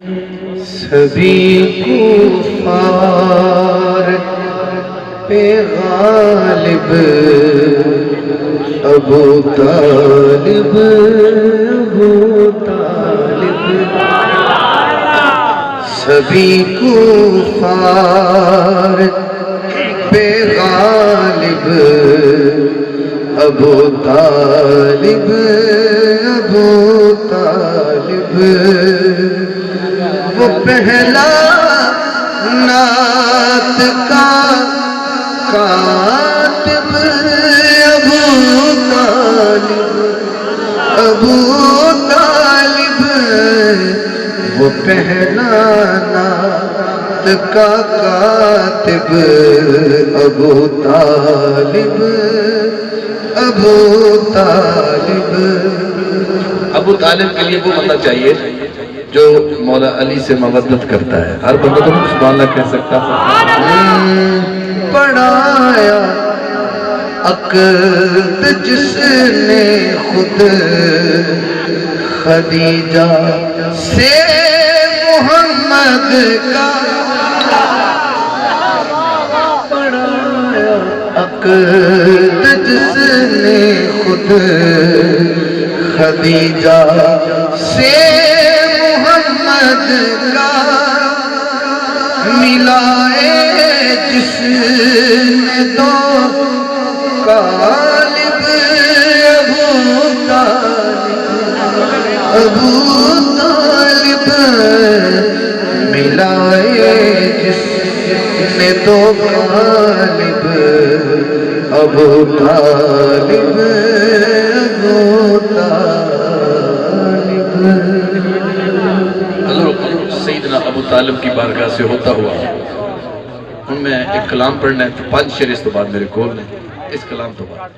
سبھی کفار پہ غالب ابو طالب سبھی کفار پہ غالب ابو طالب وہ پہلا نعت کا کاتب ابو طالب وہ پہلا نعت کا کاتب ابو طالب ابو طالب کے لیے وہ بندہ چاہیے جو مولا علی سے مودت کرتا ہے. ہر بندہ تو سبحان اللہ کہہ سکتا ہے. پڑھایا عقد جس نے خود خدیجہ سے محمد کا پڑھایا عقد جس نے خود خدیجہ سے محمد کا ملائے جس نے دو قالب ابو طالب ملائے جس نے دو قالب ابو طالب سیدنا ابو طالب کی بارگاہ سے ہوتا ہوا ہم میں ایک کلام پڑھنا ہے. 5 شعر اس تو بعد میرے کول نے. اس کلام تو بعد